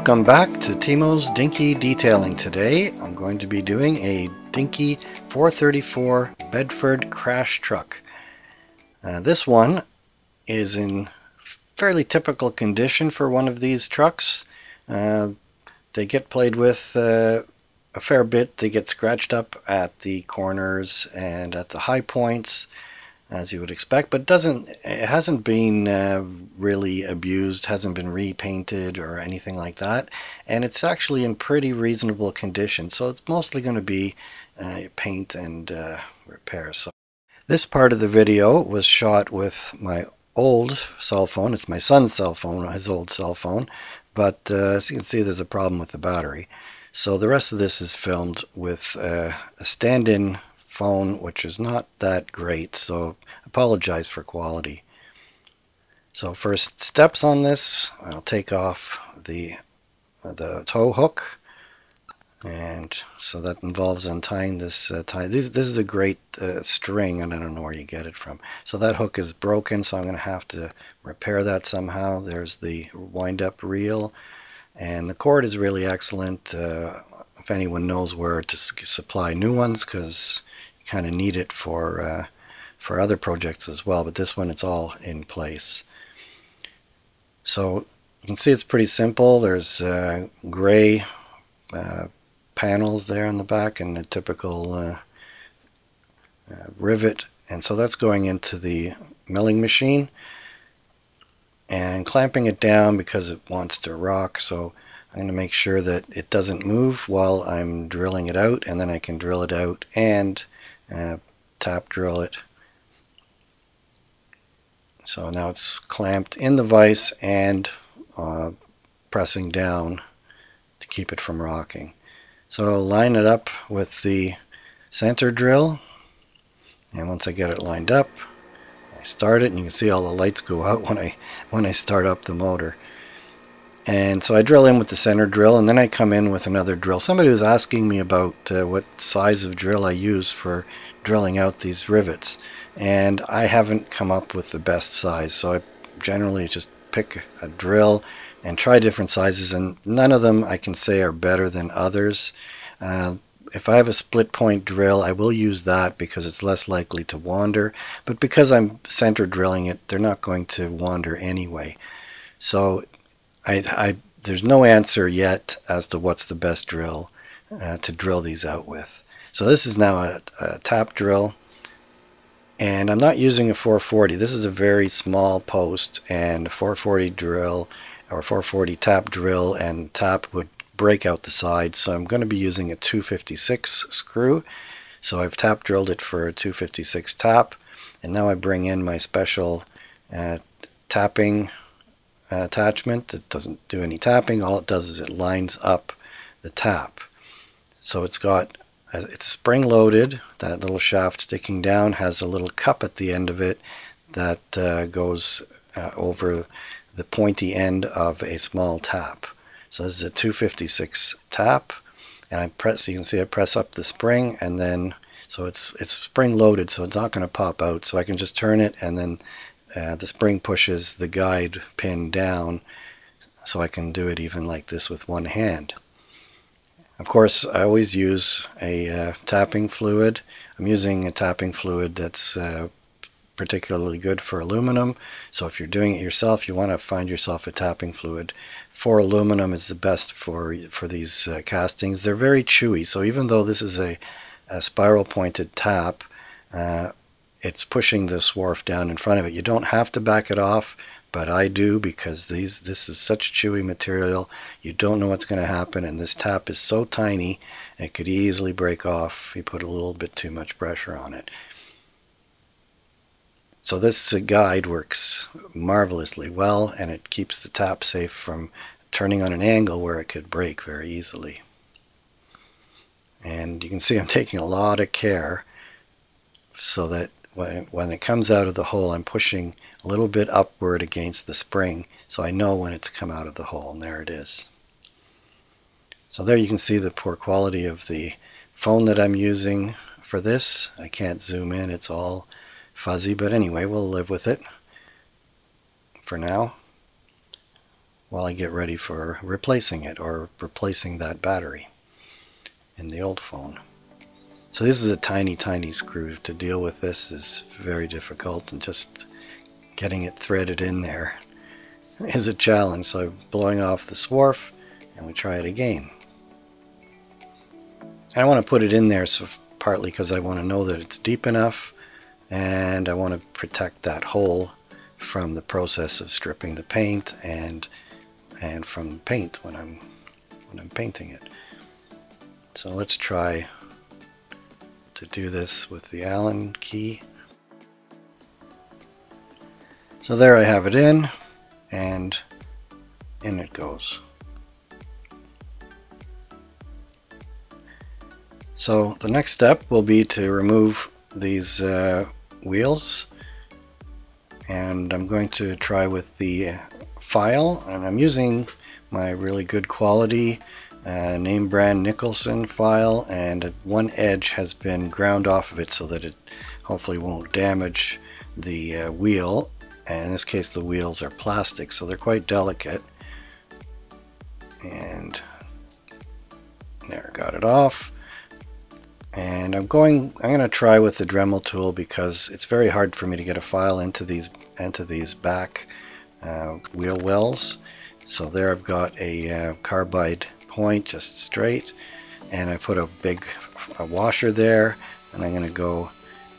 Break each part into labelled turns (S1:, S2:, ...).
S1: Welcome back to Timo's Dinky Detailing. Today I'm going to be doing a Dinky 434 Bedford crash truck. This one is in fairly typical condition for one of these trucks. They get played with a fair bit. They get scratched up at the corners and at the high points, as you would expect, but it hasn't been really abused, hasn't been repainted or anything like that, and it's actually in pretty reasonable condition, so it's mostly going to be paint and repair. So this part of the video was shot with my old cell phone. It's my son's cell phone, his old cell phone, but as you can see, there's a problem with the battery. So the rest of this is filmed with a stand-in phone, which is not that great, so apologize for quality. So first steps on this, I'll take off the tow hook, and so that involves untying this tie. This is a great string, and I don't know where you get it from. So that hook is broken, so I'm going to have to repair that somehow. There's the wind-up reel, and the cord is really excellent. If anyone knows where to supply new ones, because kind of need it for other projects as well, but this one, it's all in place. So you can see it's pretty simple. There's gray panels there in the back and a typical rivet, and so that's going into the milling machine and clamping it down because it wants to rock. So I'm going to make sure that it doesn't move while I'm drilling it out, and then I can drill it out and tap drill it. So now it's clamped in the vise and pressing down to keep it from rocking. So line it up with the center drill, and once I get it lined up, I start it, and you can see all the lights go out when I start up the motor. And so I drill in with the center drill, and then I come in with another drill. Somebody was asking me about what size of drill I use for drilling out these rivets, and I haven't come up with the best size, so I generally just pick a drill and try different sizes, and none of them I can say are better than others. If I have a split point drill, I will use that because it's less likely to wander, but because I'm center drilling it, they're not going to wander anyway. So there's no answer yet as to what's the best drill to drill these out with. So this is now a tap drill, and I'm not using a 440. This is a very small post, and a 440 drill or 440 tap drill and tap would break out the side, so I'm going to be using a 256 screw. So I've tap drilled it for a 256 tap, and now I bring in my special tapping attachment. It doesn't do any tapping. All it does is it lines up the tap. So it's spring loaded. That little shaft sticking down has a little cup at the end of it that goes over the pointy end of a small tap. So this is a 256 tap, and I press. You can see I press up the spring, and then so it's spring loaded, so it's not going to pop out. So I can just turn it, and then the spring pushes the guide pin down, so I can do it even like this with one hand. Of course, I always use a tapping fluid. I'm using a tapping fluid that's particularly good for aluminum. So if you're doing it yourself, you want to find yourself a tapping fluid. For aluminum is the best for these castings. They're very chewy, so even though this is a spiral pointed tap, it's pushing the swarf down in front of it. You don't have to back it off, but I do, because this is such chewy material. You don't know what's going to happen, and this tap is so tiny it could easily break off if you put a little bit too much pressure on it. So this guide works marvelously well, and it keeps the tap safe from turning on an angle where it could break very easily. And you can see I'm taking a lot of care so that when it comes out of the hole, I'm pushing a little bit upward against the spring, so I know when it's come out of the hole, and there it is. So there you can see the poor quality of the phone that I'm using for this. I can't zoom in, it's all fuzzy, but anyway, we'll live with it for now. while I get ready for replacing it or replacing that battery in the old phone. So this is a tiny screw. To deal with this is very difficult, and just getting it threaded in there is a challenge. So I'm blowing off the swarf and we try it again. And I want to put it in there so partly because I want to know that it's deep enough, and I want to protect that hole from the process of stripping the paint and from paint when I'm painting it. So let's try to do this with the Allen key. So there I have it in, and in it goes. So the next step will be to remove these wheels, and I'm going to try with the file, and I'm using my really good quality name brand Nicholson file, and one edge has been ground off of it so that it hopefully won't damage the wheel. And in this case the wheels are plastic, so they're quite delicate. And there, got it off. And I'm going to try with the Dremel tool because it's very hard for me to get a file into these back wheel wells. So there I've got a carbide point just straight, and I put a big washer there, and I'm going to go.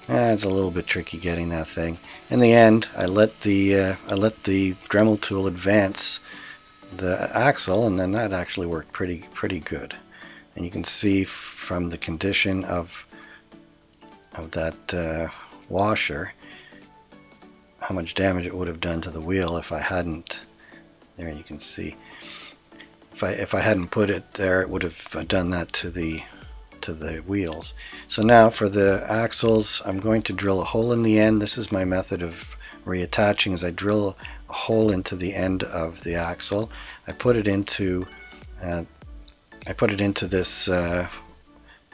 S1: It's a little bit tricky getting that thing. In the end, I let the Dremel tool advance the axle, and then that actually worked pretty good. And you can see from the condition of that washer how much damage it would have done to the wheel if I hadn't. There you can see. If I hadn't put it there, it would have done that to the wheels. So now for the axles, I'm going to drill a hole in the end. This is my method of reattaching, is I drill a hole into the end of the axle. I put it into this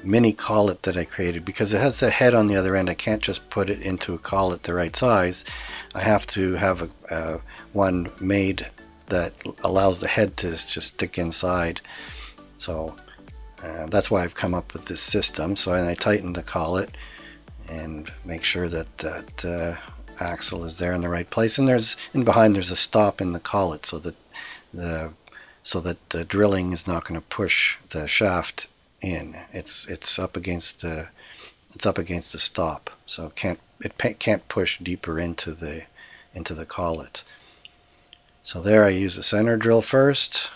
S1: mini collet that I created because it has the head on the other end. I can't just put it into a collet the right size. I have to have one made that allows the head to just stick inside. So that's why I've come up with this system. So I tighten the collet and make sure that that axle is there in the right place. And behind there's a stop in the collet so that the drilling is not going to push the shaft in. It's up against the stop, so it can't push deeper into the collet. So there I use a center drill first.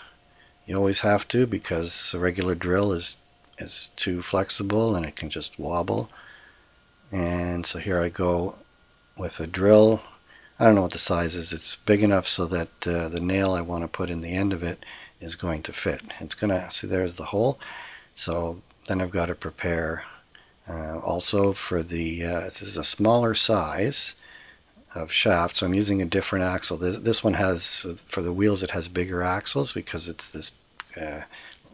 S1: You always have to, because a regular drill is too flexible and it can just wobble. And so here I go with a drill. I don't know what the size is. It's big enough so that the nail I want to put in the end of it is going to fit. It's gonna, see, there's the hole. So then I've got to prepare also for the this is a smaller size of shaft, so I'm using a different axle. This one has, for the wheels, it has bigger axles because it's this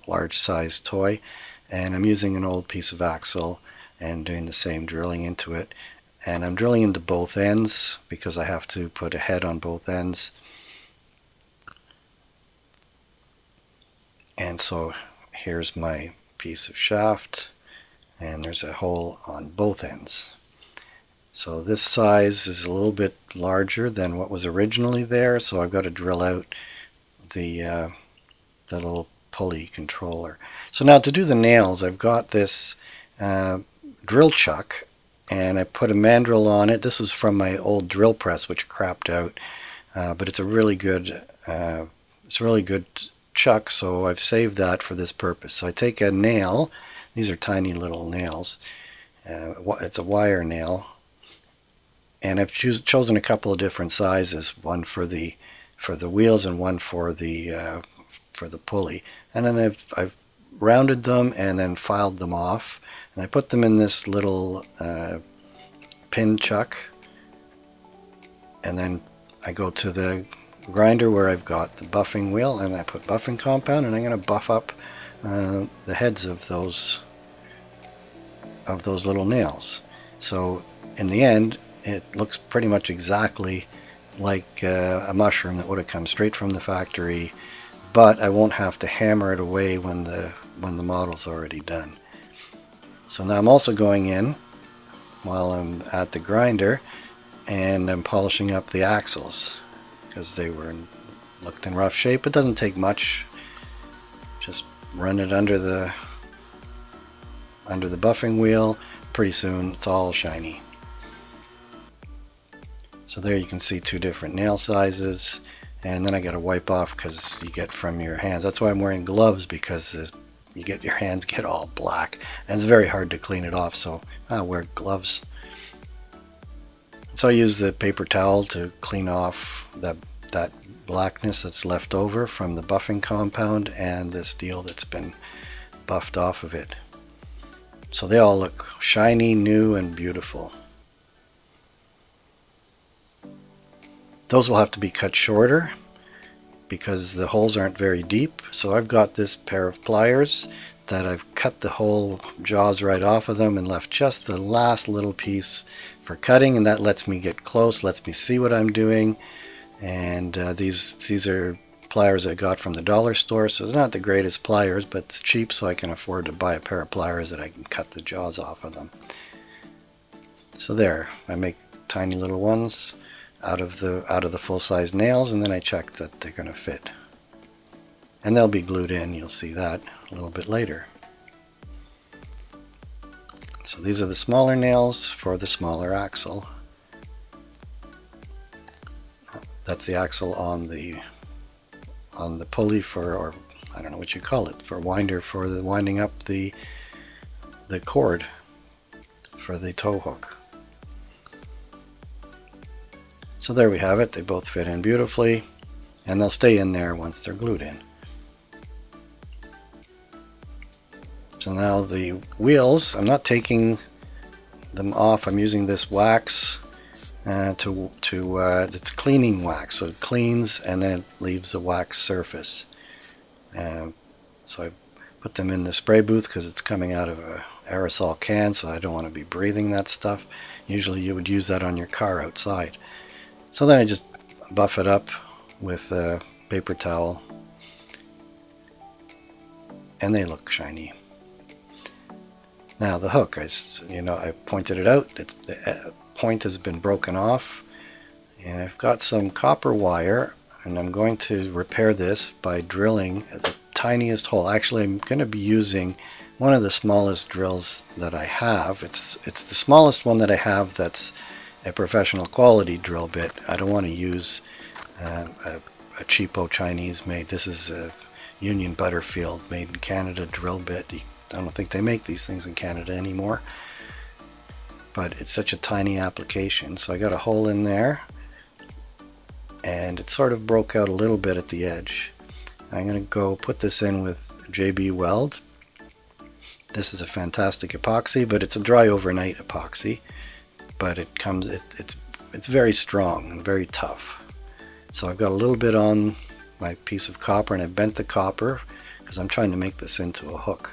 S1: large size toy, and I'm using an old piece of axle and doing the same drilling into it. And I'm drilling into both ends because I have to put a head on both ends. And so here's my piece of shaft, and there's a hole on both ends. So this size is a little bit larger than what was originally there, so I've got to drill out the little pulley controller. So now to do the nails, I've got this drill chuck, and I put a mandrel on it. This is from my old drill press, which crapped out, but it's a really good chuck, so I've saved that for this purpose. So I take a nail. These are tiny little nails. It's a wire nail, and I've chosen a couple of different sizes, one for the wheels and one for the pulley. And then I've rounded them and then filed them off, and I put them in this little pin chuck, and then I go to the grinder where I've got the buffing wheel, and I put buffing compound, and I'm going to buff up the heads of those little nails. So in the end, it looks pretty much exactly like a mushroom that would have come straight from the factory, but I won't have to hammer it away when the model's already done. So now I'm also going in while I'm at the grinder and I'm polishing up the axles because they looked in rough shape. It doesn't take much. Just run it under the buffing wheel. Pretty soon it's all shiny. So there you can see two different nail sizes, and then I got to wipe off because you get from your hands. That's why I'm wearing gloves, because your hands get all black and it's very hard to clean it off, so I wear gloves. So I use the paper towel to clean off that blackness that's left over from the buffing compound and this steel that's been buffed off of it. So they all look shiny, new, and beautiful. Those will have to be cut shorter because the holes aren't very deep. So I've got this pair of pliers that I've cut the whole jaws right off of them and left just the last little piece for cutting, and that lets me get close, lets me see what I'm doing. And these are pliers I got from the dollar store, so they're not the greatest pliers, but it's cheap, so I can afford to buy a pair of pliers that I can cut the jaws off of them. So there, I make tiny little ones out of the full-size nails, and then I check that they're going to fit. And they'll be glued in. You'll see that a little bit later. So these are the smaller nails for the smaller axle. That's the axle on the pulley for, or I don't know what you call it, for winder, for the winding up the cord for the tow hook. So there we have it. They both fit in beautifully, and they'll stay in there once they're glued in. So now the wheels, I'm not taking them off. I'm using this wax it's cleaning wax, so it cleans and then it leaves a wax surface. So I put them in the spray booth because it's coming out of an aerosol can, so I don't want to be breathing that stuff. Usually you would use that on your car outside. So then I just buff it up with a paper towel, and they look shiny. Now the hook, I pointed it out. The point has been broken off, and I've got some copper wire, and I'm going to repair this by drilling the tiniest hole. Actually, I'm going to be using one of the smallest drills that I have. It's the smallest one that I have that's a professional quality drill bit. I don't want to use a cheapo Chinese made. This is a Union Butterfield made in Canada drill bit. I don't think they make these things in Canada anymore, but it's such a tiny application. So I got a hole in there, and it sort of broke out a little bit at the edge. I'm going to go put this in with JB Weld. This is a fantastic epoxy, but it's a dry overnight epoxy, but it's very strong and very tough. So I've got a little bit on my piece of copper, and I bent the copper because I'm trying to make this into a hook.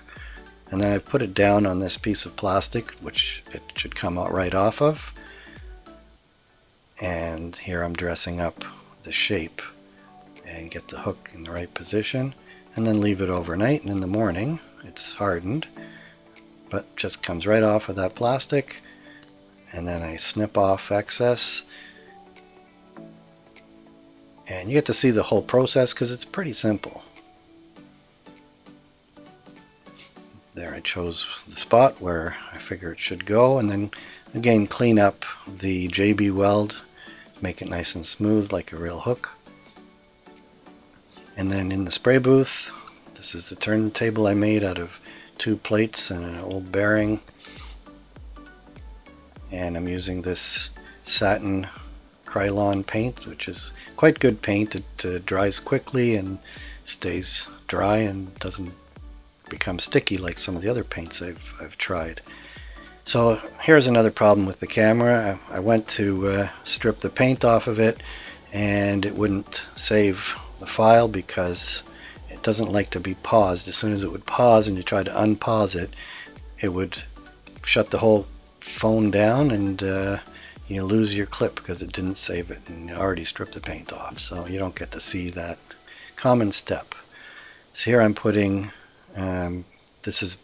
S1: And then I put it down on this piece of plastic, which it should come out right off of. And here I'm dressing up the shape and get the hook in the right position, and then leave it overnight, and in the morning it's hardened, but just comes right off of that plastic. And then I snip off excess, and you get to see the whole process because it's pretty simple. There, I chose the spot where I figure it should go, and then again clean up the JB Weld, make it nice and smooth like a real hook. And then in the spray booth, this is the turntable I made out of 2 plates and an old bearing, and I'm using this satin Krylon paint, which is quite good paint. It dries quickly and stays dry and doesn't become sticky like some of the other paints I've tried. So here's another problem with the camera. I went to strip the paint off of it, and it wouldn't save the file because it doesn't like to be paused. As soon as it would pause and you try to unpause it, it would shut the whole phone down, and you lose your clip because it didn't save it and you already stripped the paint off, so you don't get to see that common step. So here I'm putting, this is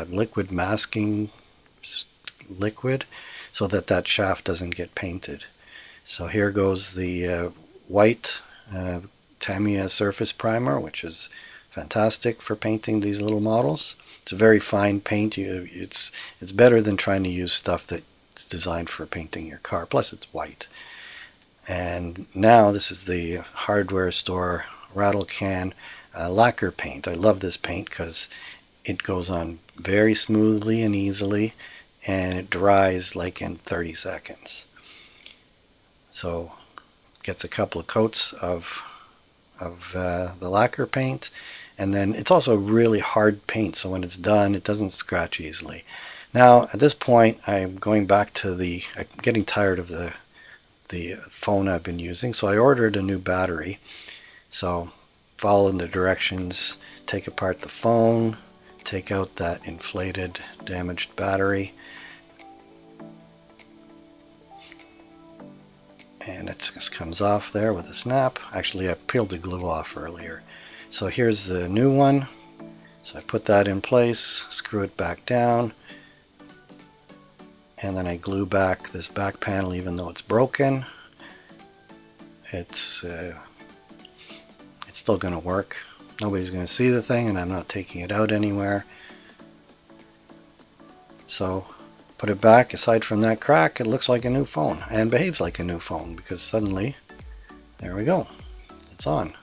S1: liquid masking liquid so that that shaft doesn't get painted. So here goes the white Tamiya surface primer, which is fantastic for painting these little models. It's a very fine paint. It's better than trying to use stuff that's designed for painting your car. Plus it's white. And now this is the hardware store rattle can lacquer paint. I love this paint because it goes on very smoothly and easily, and it dries like in 30 seconds. So gets a couple of coats of the lacquer paint, and then it's also really hard paint, so when it's done it doesn't scratch easily. Now at this point I'm going back to I'm getting tired of the phone I've been using, so I ordered a new battery. So following the directions, take apart the phone, take out that inflated damaged battery, and it just comes off there with a snap. Actually I peeled the glue off earlier. So here's the new one. So I put that in place, screw it back down, and then I glue back this back panel even though it's broken. It's still going to work. Nobody's going to see the thing, and I'm not taking it out anywhere. So put it back. Aside from that crack, it looks like a new phone and behaves like a new phone because suddenly, there we go, it's on.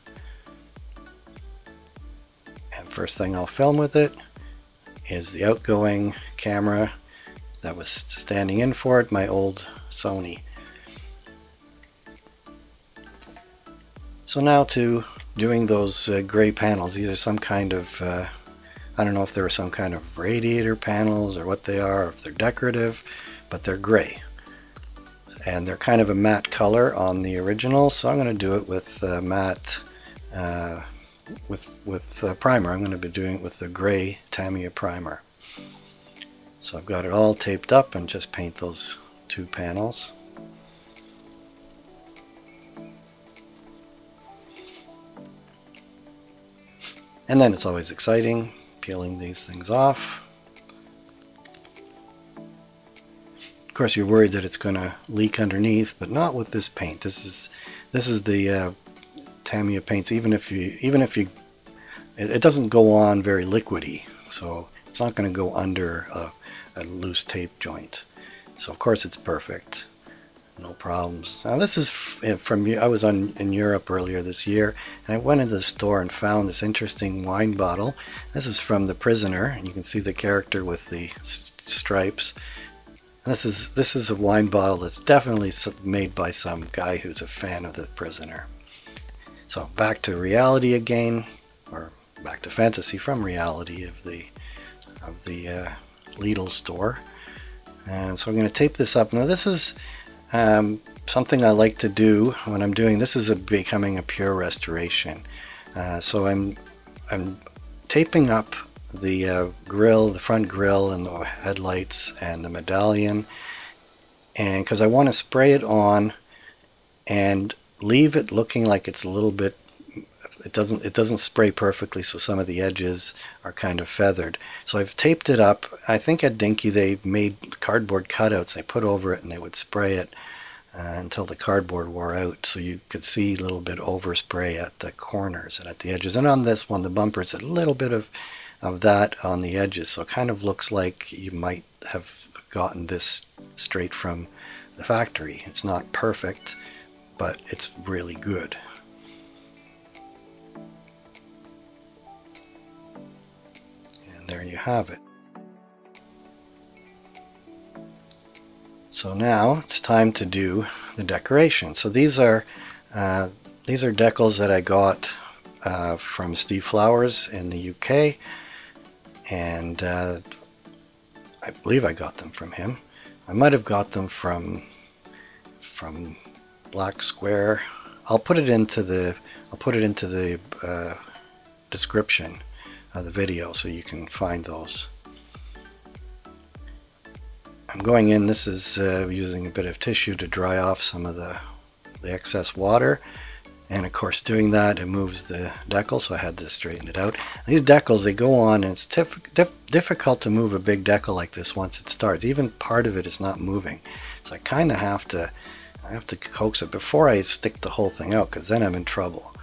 S1: And first thing I'll film with it is the outgoing camera that was standing in for it, my old Sony. So now to doing those gray panels. These are some kind of, I don't know if they're some kind of radiator panels or what they are, or if they're decorative, but they're gray. And they're kind of a matte color on the original, so I'm going to do it with matte, with primer. I'm going to be doing it with the gray Tamiya primer. So I've got it all taped up and just paint those two panels. And then it's always exciting peeling these things off. Of course you're worried that it's going to leak underneath, but not with this paint. This is the Tamiya paints. Even if you it doesn't go on very liquidy, so it's not going to go under a loose tape joint. So of course it's perfect. No problems. Now this is from, I was in Europe earlier this year, and I went into the store and found this interesting wine bottle. This is from The Prisoner, and you can see the character with the stripes. This is a wine bottle that's definitely made by some guy who's a fan of The Prisoner. So back to reality again, or back to fantasy from reality of the Lidl store. And so I'm going to tape this up. Now this is something I like to do when I'm doing this. Is becoming a pure restoration. So I'm taping up the grill, the front grill, and the headlights and the medallion, and because I want to spray it on and leave it looking like it's a little bit, it doesn't spray perfectly, so some of the edges are kind of feathered. So I've taped it up. I think at Dinky they made cardboard cutouts they put over it, and they would spray it until the cardboard wore out, so you could see a little bit overspray at the corners and at the edges. And on this one, the bumper, it's a little bit of that on the edges, so it kind of looks like you might have gotten this straight from the factory. It's not perfect, but it's really good. And there you have it. So now it's time to do the decoration. So these are decals that I got from Steve Flowers in the UK, and I believe I got them from him. I might have got them from Black Square. I'll put it into the description of the video so you can find those. I'm going in, this is using a bit of tissue to dry off some of the excess water. And of course doing that, it moves the decal, so I had to straighten it out. These decals, they go on, and it's difficult to move a big decal like this once it starts. Even part of it is not moving. So I kind of have to coax it before I stick the whole thing out, because then I'm in trouble.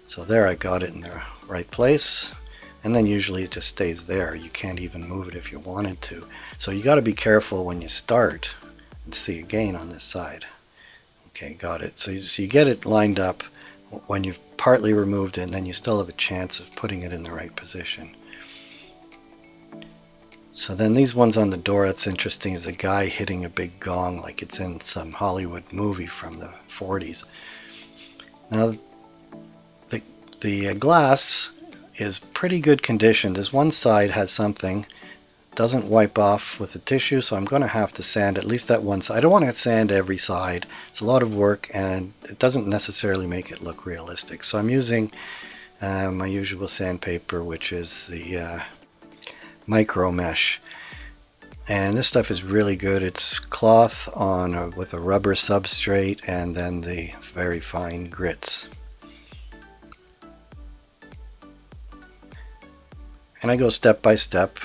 S1: So there, I got it in the right place. And then usually it just stays there. You can't even move it if you wanted to. So you got to be careful when you start. And see again on this side. Okay, got it. So you get it lined up when you've partly removed it, and then you still have a chance of putting it in the right position. So then these ones on the door, that's interesting, is a guy hitting a big gong like it's in some Hollywood movie from the 40s. Now the glass is pretty good condition. This one side has something, doesn't wipe off with the tissue, so I'm going to have to sand at least that one side. I don't want to sand every side. It's a lot of work, and it doesn't necessarily make it look realistic. So I'm using my usual sandpaper, which is the micro mesh. And this stuff is really good. It's cloth on with a rubber substrate, and then the very fine grits. And I go step by step.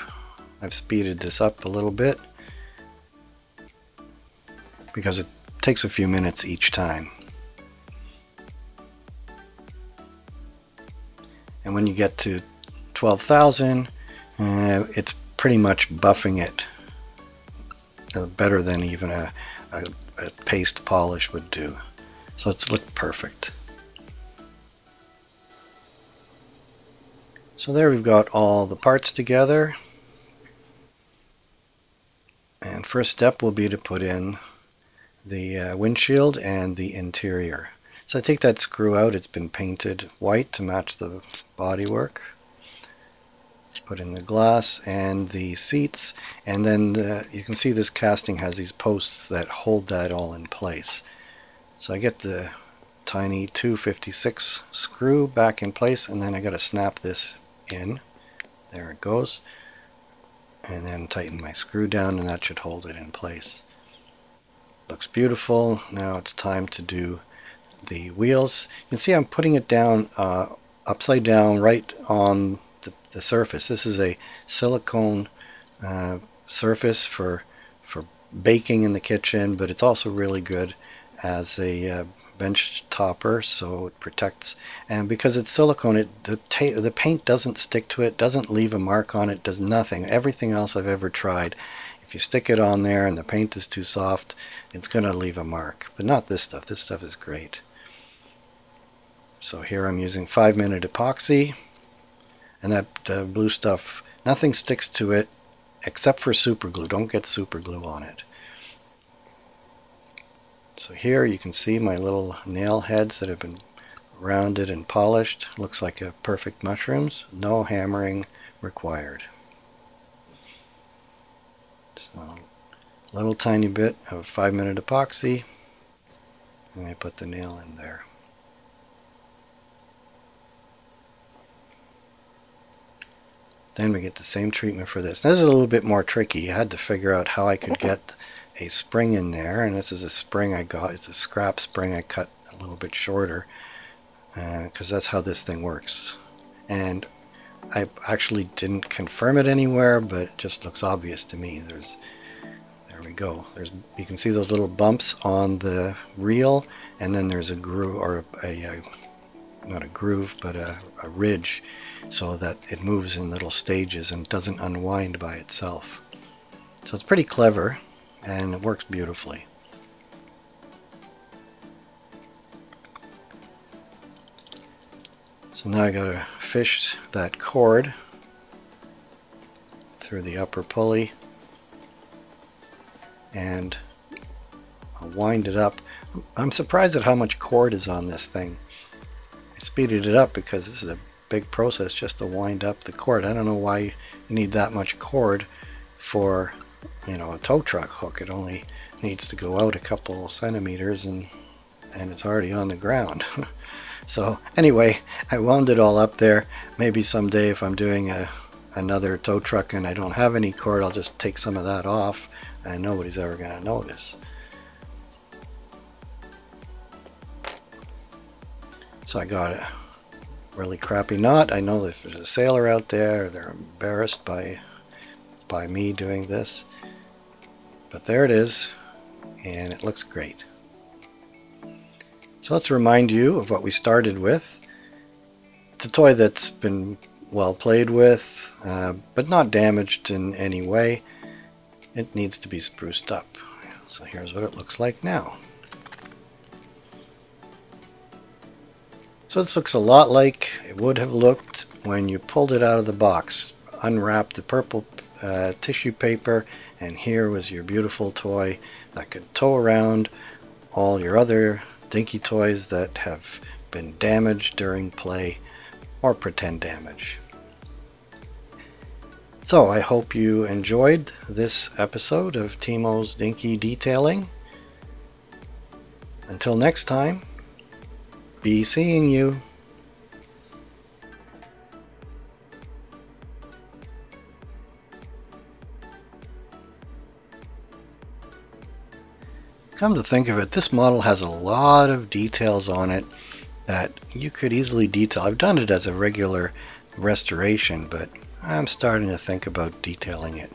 S1: I've speeded this up a little bit because it takes a few minutes each time. And when you get to 12,000, it's pretty much buffing it better than even a paste polish would do. So it's looked perfect. So there we've got all the parts together. And first step will be to put in the windshield and the interior. So I take that screw out. It's been painted white to match the bodywork. Put in the glass and the seats, and then you can see this casting has these posts that hold that all in place. So I get the tiny 256 screw back in place, and then I got to snap this in. There it goes. And then tighten my screw down, and that should hold it in place. Looks beautiful. Now it's time to do the wheels. You can see I'm putting it down upside down right on the surface. This is a silicone surface for baking in the kitchen, but it's also really good as a bench topper, so it protects. And because it's silicone, the paint doesn't stick to it, doesn't leave a mark on it, does nothing. Everything else I've ever tried, if you stick it on there and the paint is too soft, it's going to leave a mark. But not this stuff. This stuff is great. So here I'm using 5-minute epoxy, and that blue stuff, nothing sticks to it except for super glue. Don't get super glue on it. So here you can see my little nail heads that have been rounded and polished. Looks like a perfect mushrooms. No hammering required. So a little tiny bit of 5-minute epoxy, and I put the nail in there. Then we get the same treatment for this. This is a little bit more tricky. I had to figure out how I could get a spring in there, and this is a spring I got. It's a scrap spring I cut a little bit shorter because that's how this thing works. And I actually didn't confirm it anywhere, but it just looks obvious to me. There we go. You can see those little bumps on the reel, and then there's a groove, or not a groove, but a ridge, so that it moves in little stages and doesn't unwind by itself. So it's pretty clever, and it works beautifully. So now I gotta fish that cord through the upper pulley, and I'll wind it up. I'm surprised at how much cord is on this thing. I speeded it up because this is a big process just to wind up the cord. I don't know why you need that much cord for, you know, a tow truck hook. It only needs to go out a couple centimeters, and it's already on the ground. So anyway, I wound it all up there. Maybe someday if I'm doing another tow truck and I don't have any cord, I'll just take some of that off. and nobody's ever going to notice. So I got a really crappy knot. I know if there's a sailor out there, they're embarrassed by me doing this. But there it is, and it looks great. So let's remind you of what we started with. It's a toy that's been well played with, but not damaged in any way. It needs to be spruced up. So here's what it looks like now. So this looks a lot like it would have looked when you pulled it out of the box. Unwrapped the purple tissue paper, and here was your beautiful toy that could tow around all your other Dinky toys that have been damaged during play or pretend damage. So I hope you enjoyed this episode of Timo's Dinky Detailing. Until next time, be seeing you. Come to think of it, this model has a lot of details on it that you could easily detail. I've done it as a regular restoration, but I'm starting to think about detailing it.